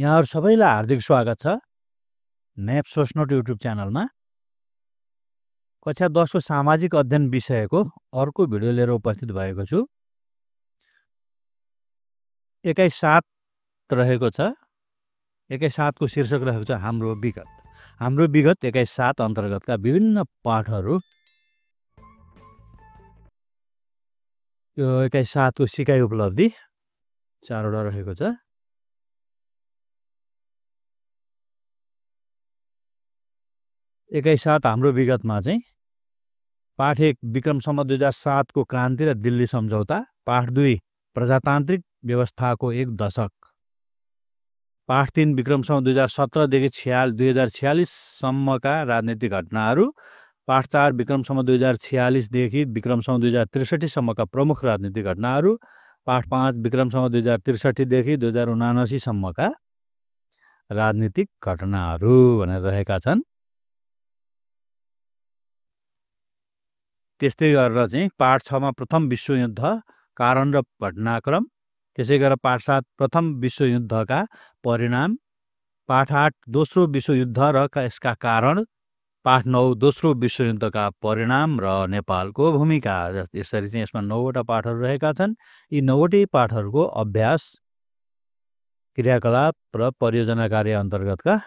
यहाँहरु सबैलाई हार्दिक स्वागत छ न्याप सोर्स नोट युट्युब च्यानलमा। कक्षा 10 को सामाजिक अध्ययन विषयको अर्को भिडियो लिएर उपस्थित भएको छु। एकाइ 7 रहेको छ। एकाइ 7 को शीर्षक रहेको छ हाम्रो विगत। हाम्रो विगत एकाइ 7 अन्तर्गतका विभिन्न पाठहरू यो एकाइ 7 को सिकाइ उपलब्धि 4 वटा रहेको छ। एकाइ 7 हाम्रो विगतमा चाहिँ पाठ 1 विक्रम सम्वत 2007 को क्रान्ति र दिल्ली सम्झौता, पाठ 2 प्रजातान्त्रिक व्यवस्थाको एक दशक, पाठ 3 विक्रम सम्वत 2017 देखि 2046 सम्मका राजनीतिक घटनाहरू, पाठ 4 विक्रम सम्वत 2046 देखि विक्रम सम्वत 2063 सम्मका प्रमुख राजनीतिक घटनाहरू, पाठ 5 विक्रम सम्वत 2063 देखि 2079 सम्मका राजनीतिक घटनाहरू भनेर रहेका छन्। त्यस्तै गरेर चाहिँ पाठ 6 मा प्रथम विश्वयुद्ध कारण र घटनाक्रम, त्यसै गरेर पाठ 7 प्रथम विश्वयुद्धका परिणाम, पाठ 8 दोस्रो विश्वयुद्ध र यसका कारण, पाठ 9 दोस्रो विश्वयुद्धका परिणाम र नेपालको भूमिका। यसरी चाहिँ यसमा 9 वटा पाठहरू रहेका छन्। यी 9 वटै पाठहरूको अभ्यास, क्रियाकलाप र परियोजना कार्य अन्तर्गतका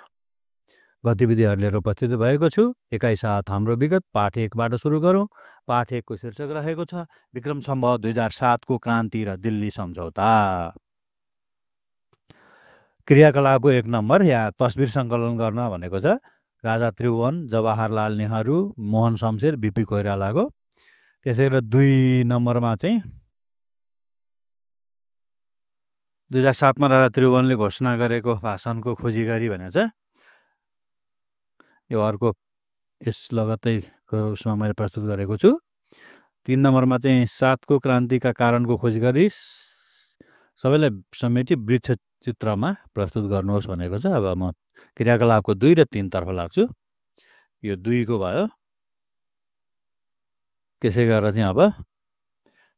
गतिविधिहरू लिएर उपस्थित भएको छु। एकाइ 7 हाम्रो विगत पाठ 1 बाट सुरु गरौँ। पाठ 1 को शीर्षक रहेको छ विक्रम सम्वत 2007 को क्रान्ति र दिल्ली सम्झौता। क्रियाकलापको 1 नम्बर यहाँ तस्बिर सङ्कलन गर्न भनेको छ। राजा त्रिभुवन, जवाहरलाल नेहरू, मोहन शमशेर, बिपी कोइरालाको। त्यसै गरेर 2 नम्बरमा चाहिँ 2007 मा राजा त्रिभुवनले घोषणा गरेको भाषणको खोजी गरी भनेको छ। यो अर्को यस लगत्तैको उसमा मैले प्रस्तुत गरेको छु। 3 नम्बरमा चाहिँ 7 को क्रान्तिका कारणको खोजी गरी सबैलाई समेटी वृक्ष चित्रमा प्रस्तुत गर्नुहोस् भनेको छ। अब म क्रियाकलापको 2 र 3 तर्फ लाग्छु। यो 2 को भयो। त्यसै गरेर चाहिँ अब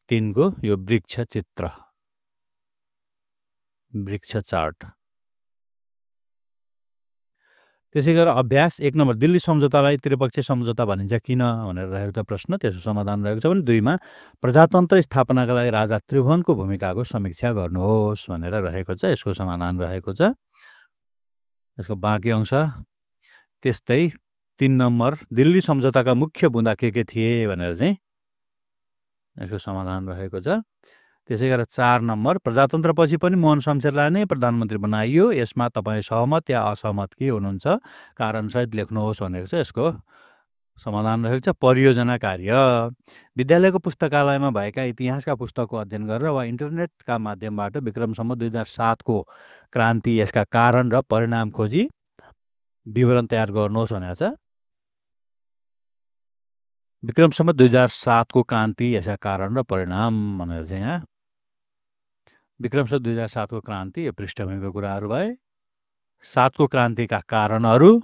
3 को यो वृक्ष चित्र, वृक्ष चार्ट। त्यसै गरेर अभ्यास 1 नम्बर दिल्ली सम्झौतालाई त्रिपक्षीय सम्झौता भनिन्छ किन भनेर रहेको छ प्रश्न। त्यसको समाधान रहेको छ भने 2 मा प्रजातन्त्र स्थापनाका लागि राजा त्रिभुवनको भूमिकाको समीक्षा गर्नुहोस् भनेर रहेको छ। यसको समाधान रहेको छ। यसको बाँकी अंश त्यस्तै 3 नम्बर दिल्ली सम्झौताका मुख्य बुँदा के थिए भनेर चाहिँ यसको समाधान रहेको छ। त्यसै गरेर 4 नम्बर प्रजातन्त्रपछि पनि मोहन शमशेरलाई नै प्रधानमन्त्री बनाइयो, यसमा तपाईँ सहमत या असहमत के हुनुहुन्छ, कारणसहित लेख्नुहोस् भनेको छ। यसको समाधान रहेको छ। परियोजना कार्य विद्यालयको पुस्तकालयमा भएका इतिहासका पुस्तकको अध्ययन गरेर वा इन्टरनेटका माध्यमबाट विक्रम सम्वत 2007 को क्रान्ति, यसका कारण र परिणाम खोजी विवरण तयार गर्नुहोस् भनेको छ। विक्रम सम्वत 2007 को क्रान्ति, यसका कारण र परिणाम भनेर चाहिँ यहाँ विक्रम सम्वत 2007 को क्रान्ति, यो पृष्ठभूमिको कुराहरू भए। 7 को क्रान्तिका कारणहरू,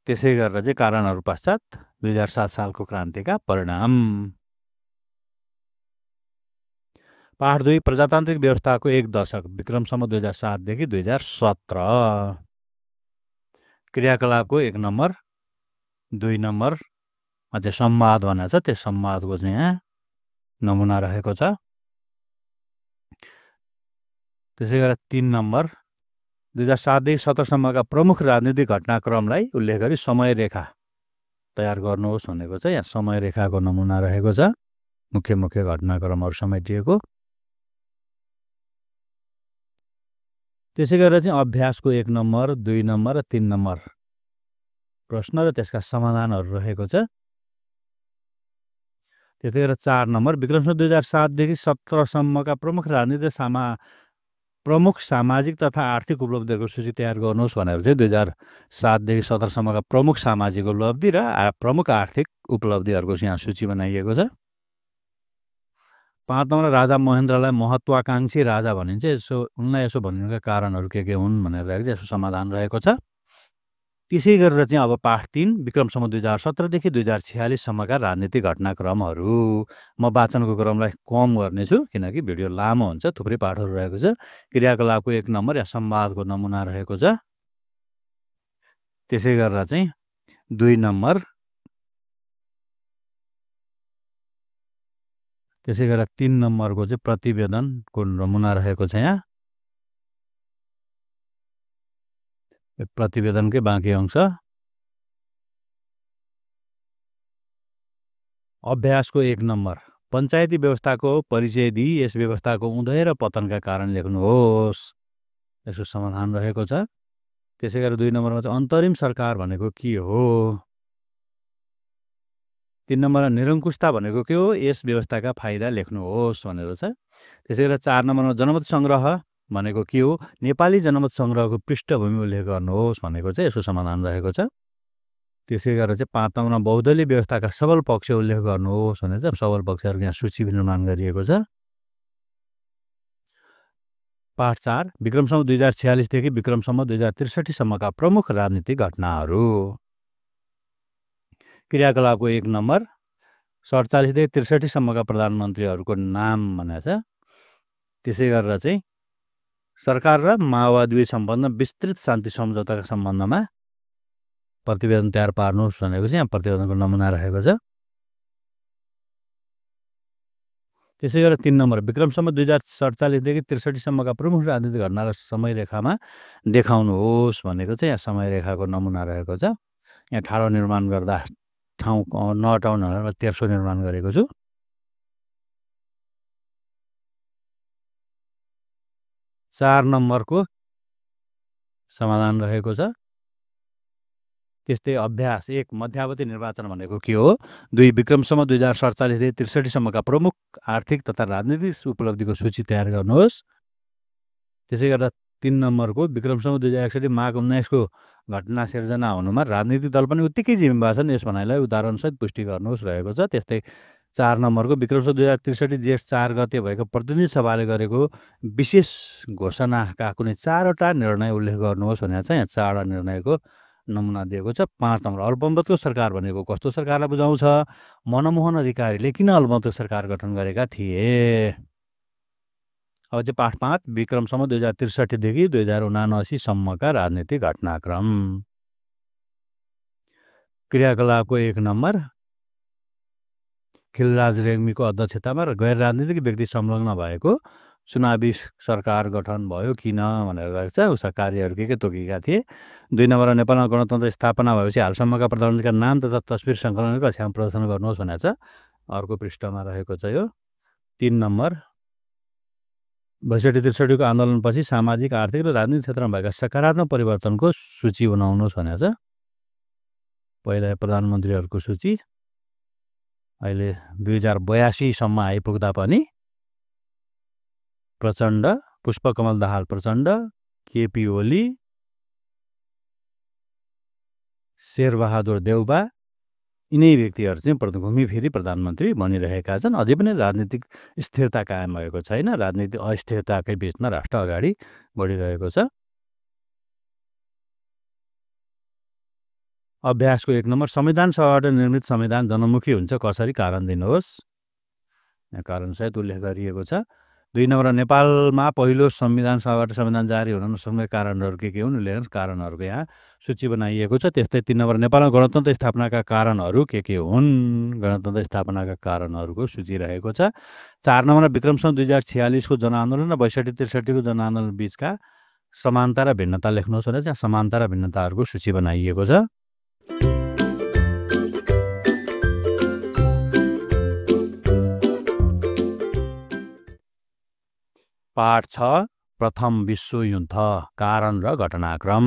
त्यसै गरेर चाहिँ कारणहरू पश्चात 2007 सालको क्रान्तिका परिणाम। पाठ 2 प्रजातान्त्रिक व्यवस्थाको एक दशक, विक्रम सम्वत 2007 देखि 2017। क्रियाकलापको 1 नम्बर 2 नम्बर चाहिँ संवाद भनेको छ। त्यस संवादको चाहिँ यहाँ नमुना रहेको छ। त्यसै गरेर 3 नम्बर 2007 देखि 17 सम्मका प्रमुख राजनीतिक घटनाक्रमलाई उल्लेख गरी समय रेखा तयार गर्नुहोस् भनेको छ। यहाँ समय रेखाको नमुना रहेको छ, मुख्य मुख्य घटनाक्रमहरू समेटिएको। त्यसै गरेर चाहिँ अभ्यासको 1 नम्बर 2 नम्बर र 3 नम्बर प्रश्न र त्यसका समाधानहरू रहेको छ। त्यसै गरेर 4 नम्बर विक्रम सम्वत 2007 देखि 17 सम्मका प्रमुख सामाजिक तथा आर्थिक उपलब्धिहरूको सूची तयार गर्नुहोस् भनेर चाहिँ 2007 देखि 17 सम्मका प्रमुख सामाजिक उपलब्धि र प्रमुख आर्थिक उपलब्धिहरूको यहाँ सूची बनाइएको छ। 5 नम्बर राजा महेन्द्रलाई महत्वाकांक्षी राजा भनिन्छ, उनलाई यसो भन्नुका कारणहरू के हुन् भनेर रहेको छ। यसको समाधान रहेको छ। त्यसै गरेर चाहिँ अब पाठ 3 विक्रम सम्वत 2017 देखि 2046 सम्मका राजनीतिक घटनाक्रमहरू। म वाचनको क्रमलाई कम गर्नेछु किनकि भिडियो लामो हुन्छ, थुप्रै पाठहरू रहेको छ। क्रियाकलापको 1 नम्बर या संवादको नमुना रहेको छ। त्यसै गरेर चाहिँ 2 नम्बर, त्यसै गरेर 3 नम्बरको चाहिँ प्रतिवेदनको नमुना रहेको छ यहाँ। प्रतिवेदनकै बाँकी अंश। अभ्यासको 1 नम्बर, पञ्चायती व्यवस्थाको परिचय दिई यस व्यवस्थाको उदय र पतनका कारण लेख्नुहोस्। यसको समाधान रहेको छ। त्यसै गरेर 2 नम्बरमा चाहिँ अन्तरिम सरकार भनेको के हो? 3 नम्बरमा निरङ्कुशता भनेको के हो? यस व्यवस्थाका फाइदा लेख्नुहोस् भनेर छ। त्यसै गरेर 4 नम्बरमा जनमत सङ्ग्रह भनेको के हो? नेपाली जनमत सङ्ग्रहको पृष्ठभूमि उल्लेख गर्नुहोस् भनेको चाहिँ यसको समाधान रहेको छ। त्यसै गरेर चाहिँ 5 नम्बरमा बहुदलीय व्यवस्थाका सबल पक्ष उल्लेख गर्नुहोस् भनेर चाहिँ सबल पक्षहरूको यहाँ सूची निर्माण गरिएको छ। पाठ 4 विक्रम सम्वत 2046 देखि विक्रम सम्वत 2063 सम्मका प्रमुख राजनीतिक घटनाहरू। क्रियाकलापको 1 नम्बर, 47 देखि 63 सम्मका प्रधानमन्त्रीहरूको नाम भनेको छ। त्यसै गरेर चाहिँ सरकार र माओवादी सम्बन्ध विस्तृत शान्ति सम्झौताका सम्बन्धमा प्रतिवेदन तयार पार्नुहोस् भनेको चाहिँ यहाँ प्रतिवेदनको नमुना रहेको छ। त्यसै गरेर 3 नम्बर विक्रम सम्वत 2047 देखि 63 सम्मका प्रमुख राजनीतिक घटनालाई समयरेखामा देखाउनुहोस् भनेको चाहिँ यहाँ समयरेखाको नमुना रहेको छ। यहाँ ठाडो निर्माण गर्दा ठाउँ नहटाउन भनेर तेर्सो निर्माण गरेको छु। चार नम्बरको समाधान रहेको छ। त्यस्तै अभ्यास 1 मध्यावधि निर्वाचन भनेको के हो? 2 विक्रम सम्वत 2047 देखि 63 सम्मका प्रमुख आर्थिक तथा राजनीतिक उपलब्धिको सूची तयार गर्नुहोस्। त्यसै गरेर 3 नम्बरको विक्रम सम्वत 2061 माघ 19 को घटना सिर्जना हुनुमा राजनीतिक दल पनि उत्तिकै जिम्मेवार छन्, यस भनाइलाई उदाहरणसहित पुष्टि गर्नुहोस् रहेको छ। त्यस्तै 4 नम्बरको विक्रम सम्वत 2063 जेठ 4 गते भएको प्रतिनिधि सभाले गरेको विशेष घोषणाका कुनै 4वटा निर्णय उल्लेख गर्नुहोस् भनेर चाहिँ यहाँ 4वटा निर्णयको नमुना दिएको छ। 5 नम्बर अल्पमतको सरकार भनेको कस्तो सरकारलाई बुझाउँछ? मनमोहन अधिकारीले किन अल्पमतको सरकार गठन गरेका थिए? अब चाहिँ पाठ 5 विक्रम सम्वत 2063 देखि 2079 सम्मका राजनीतिक घटनाक्रम। क्रियाकलापको 1 नम्बर, खिलराज रेग्मीको अध्यक्षतामा र गैर राजनीतिक व्यक्ति संलग्न भएको चुनावी सरकार गठन भयो किन भनेर रहेको छ। उसका कार्यहरू के तोकेका थिए। 2 नम्बरमा नेपालमा गणतन्त्र स्थापना भएपछि हालसम्मका प्रधानमन्त्रीका नाम तथा तस्बिर सङ्कलनको कक्षामा प्रदर्शन गर्नुहोस् भनेको छ। अर्को पृष्ठमा रहेको छ यो। 3 नम्बर 62-63 को आन्दोलनपछि सामाजिक, आर्थिक र राजनीतिक क्षेत्रमा भएका सकारात्मक परिवर्तनको सूची बनाउनुहोस् भनेको छ। पहिला प्रधानमन्त्रीहरूको सूची अहिले 2082 सम्म आइपुग्दा पनि प्रचण्ड, पुष्पकमल दाहाल प्रचण्ड, केपी ओली, शेरबहादुर देउबा यिनै व्यक्तिहरू चाहिँ घुमी फेरि प्रधानमन्त्री बनिरहेका छन्। अझै पनि राजनीतिक स्थिरता कायम भएको छैन। राजनीतिक अस्थिरताकै बिचमा राष्ट्र अगाडि बढिरहेको छ। अभ्यासको 1 नम्बर, संविधान सभाबाट निर्मित संविधान जनमुखी हुन्छ कसरी? कारण दिनुहोस्। यहाँ कारणसहित उल्लेख गरिएको छ। 2 नम्बर नेपालमा पहिलो संविधान सभाबाट संविधान जारी हुन नसक्ने कारणहरू के हुन्? उल्लेख कारणहरूको यहाँ सूची बनाइएको छ। त्यस्तै 3 नम्बर नेपालमा गणतन्त्र स्थापनाका कारणहरू के हुन्? गणतन्त्र स्थापनाका कारणहरूको सूची रहेको छ। 4 नम्बरमा विक्रम सम्वत 2046 को जनआन्दोलन र 62-63 को जनआन्दोलन बीचका समानता र भिन्नता लेख्नुहोस् भनेर चाहिँ समानता र भिन्नताहरूको सूची बनाइएको छ। पाठ 6 प्रथम विश्वयुद्ध कारण र घटनाक्रम।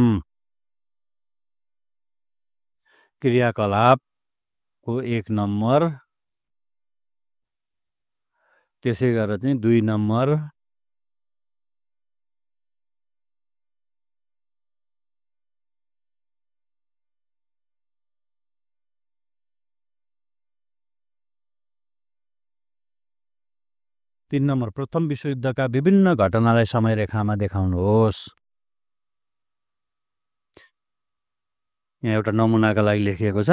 क्रियाकलापको 1 नम्बर, त्यसै गरेर चाहिँ 2 नम्बर, तीन नम्बर प्रथम विश्वयुद्धका विभिन्न घटनालाई समयरेखामा देखाउनुहोस्। यहाँ एउटा नमुनाका लागि लेखिएको छ।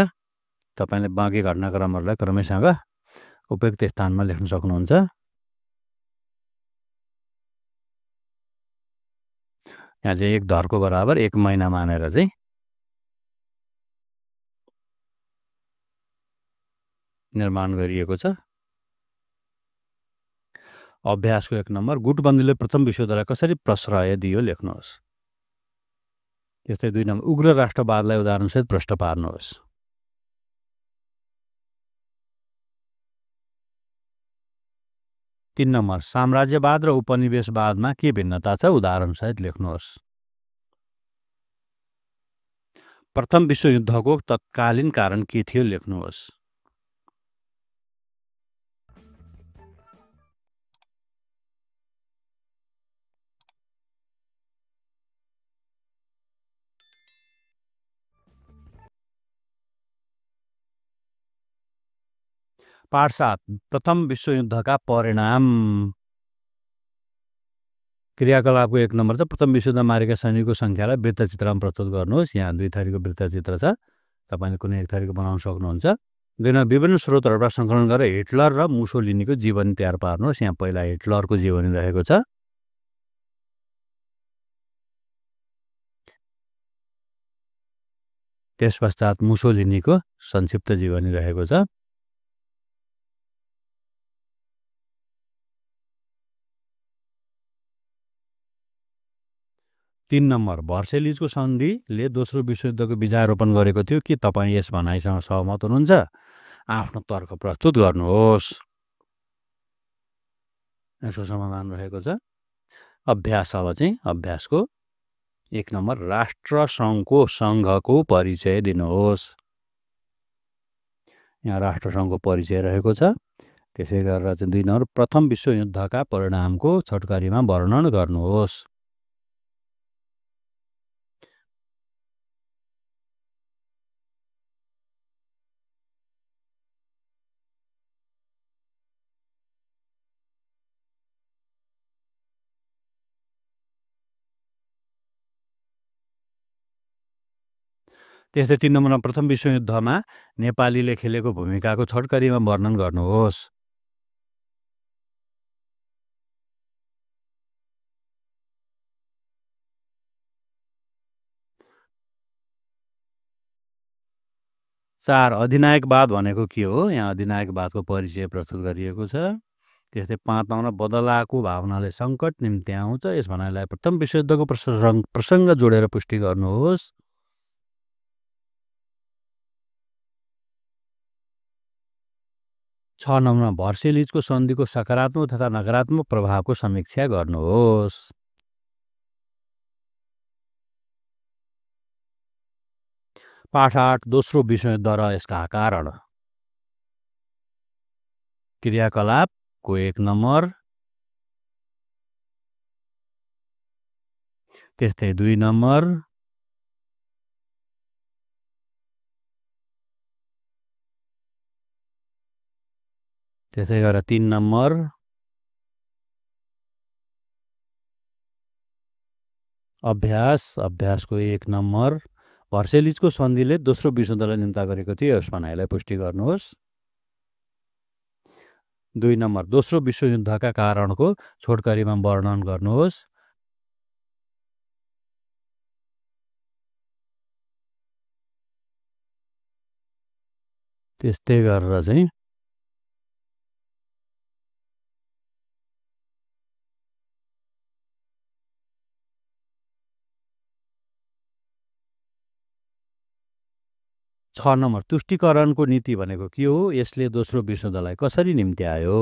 तपाईले बाँकी घटनाक्रमहरूलाई क्रमैसँग उपयुक्त स्थानमा लेख्न सक्नुहुन्छ। यहाँ चाहिँ 1 धरको बराबर 1 महिना मानेर चाहिँ निर्माण गरिएको छ। अभ्यासको 1 नम्बर गुटबन्दीले प्रथम विश्वयुद्धलाई कसरी प्रश्रय दियो लेख्नुहोस्। त्यस्तै 2 नम्बर उग्र राष्ट्रवादलाई उदाहरणसहित प्रश्न पार्नुहोस्। 3 नम्बर साम्राज्यवाद र उपनिवेशवादमा के भिन्नता छ उदाहरणसहित लेख्नुहोस्। प्रथम विश्वयुद्धको तत्कालीन कारण के थियो लेख्नुहोस्। पाठ 7 प्रथम विश्वयुद्धका परिणाम। क्रियाकलापको 1 नम्बर छ प्रथम विश्वयुद्धमा मारेका सैनिकको संख्यालाई वृत्तचित्रमा प्रस्तुत गर्नुहोस्। यहाँ 2 थरीको वृत्तचित्र छ। तपाईले कुनै एक थरीको बनाउन सक्नुहुन्छ। 2 नम्बर विभिन्न स्रोतहरुबाट संकलन गरेर हिटलर र मुसोलिनीको जीवनी तयार पार्नुहोस्। यहाँ पहिला हिटलरको जीवनी रहेको छ। त्यसपश्चात मुसोलिनीको संक्षिप्त जीवनी रहेको छ। तीन नम्बर भर्सेलिजको सन्धिले दोस्रो विश्वयुद्धको बीजारोपण गरेको थियो। के तपाईँ यस भनाइसँग सहमत हुनुहुन्छ? आफ्नो तर्क प्रस्तुत गर्नुहोस्। यसको समाधान रहेको छ। अभ्यास अब चाहिँ अभ्यासको 1 नम्बर राष्ट्रसङ्घको परिचय दिनुहोस्। यहाँ राष्ट्रसङ्घको परिचय रहेको छ। त्यसै गरेर चाहिँ 2 नम्बर प्रथम विश्वयुद्धका परिणामको छोटकरीमा वर्णन गर्नुहोस्। त्यस्तै 3 नम्बरमा प्रथम विश्वयुद्धमा नेपालीले खेलेको भूमिकाको छोटकरीमा वर्णन गर्नुहोस्। चार अधिनायकवाद भनेको के हो? यहाँ अधिनायकवादको परिचय प्रस्तुत गरिएको छ। त्यस्तै 5 नम्बरमा बदलाको भावनाले सङ्कट निम्ति आउँछ। यस भनाइलाई प्रथम विश्वयुद्धको प्रसङ्ग जोडेर पुष्टि गर्नुहोस्। 6 नम्बरमा भर्सेलिजको सन्धिको सकारात्मक तथा नकारात्मक प्रभावको समीक्षा गर्नुहोस्। पाठ 8 दोस्रो विश्वयुद्ध र यसका कारण। क्रियाकलापको 1 नम्बर। त्यस्तै 2 नम्बर। त्यसै गरेर 3 नम्बर। अभ्यासको 1 नम्बर। भर्सेलिजको सन्धिले दोस्रो विश्वयुद्धलाई निम्ता गरेको थियो। यस भनाइलाई पुष्टि गर्नुहोस्। 2 नम्बर दोस्रो विश्वयुद्धका कारणको छोटकरीमा वर्णन गर्नुहोस्। त्यस्तै गरेर चाहिँ 6 नम्बर तुष्टिकरणको नीति भनेको के हो? यसले दोस्रो विश्वयुद्धलाई कसरी निम्त्यायो?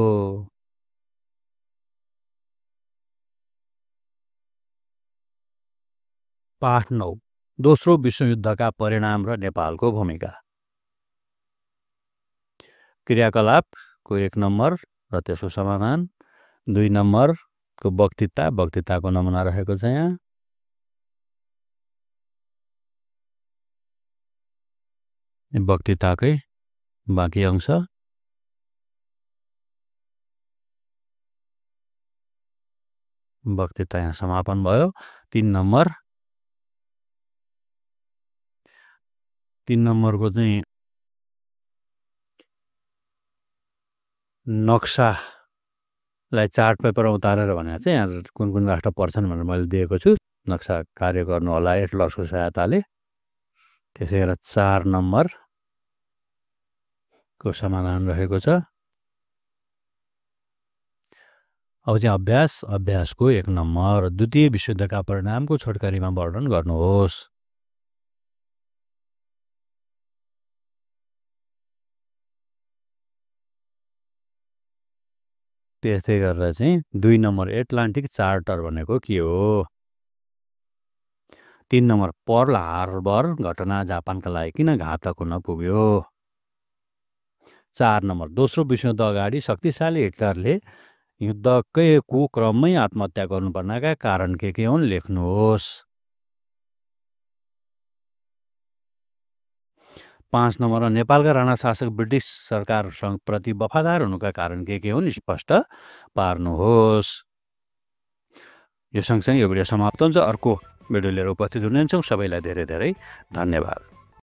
पाठ 9 दोस्रो विश्वयुद्धका परिणाम र नेपालको भूमिका। क्रियाकलापको 1 नम्बर र त्यसको समाधान। 2 नम्बरको वक्तृताको नमुना रहेको छ। यहाँ वक्तृताकै बाँकी अंश। वक्तृता यहाँ समापन भयो। 3 नम्बर 3 नम्बरको चाहिँ नक्सालाई चार्ट पेपरमा उतारेर भनेर चाहिँ यहाँ कुन राष्ट्र पर्छन् भनेर मैले दिएको छु। नक्सा कार्य गर्नु होला एटलसको सहायताले। त्यसै गरेर 4 नम्बरको समाधान रहेको छ। अब चाहिँ अभ्यासको 1 नम्बर द्वितीय विश्वयुद्धका परिणामको छोटकरीमा वर्णन गर्नुहोस्। त्यसै गरेर चाहिँ 2 नम्बर एटलान्टिक चार्टर भनेको के हो? 3 नम्बर पर्ल हार्बर घटना जापानका लागि किन घातक हुन पुग्यो? 4 नम्बर दोस्रो विश्वयुद्ध अगाडि शक्तिशाली हिटलरले युद्धको क्रममै आत्महत्या गर्नुपर्नका कारण के हुन् लेख्नुहोस्। 5 नम्बर नेपालका राणा शासक ब्रिटिस सरकारप्रति वफादार हुनुका कारण के हुन् स्पष्ट पार्नुहोस्। यो सँगसँगै यो भिडियो समाप्त हुन्छ। अर्को भिडियो लिएर उपस्थित हुनेछौँ। सबैलाई धेरै धेरै धन्यवाद।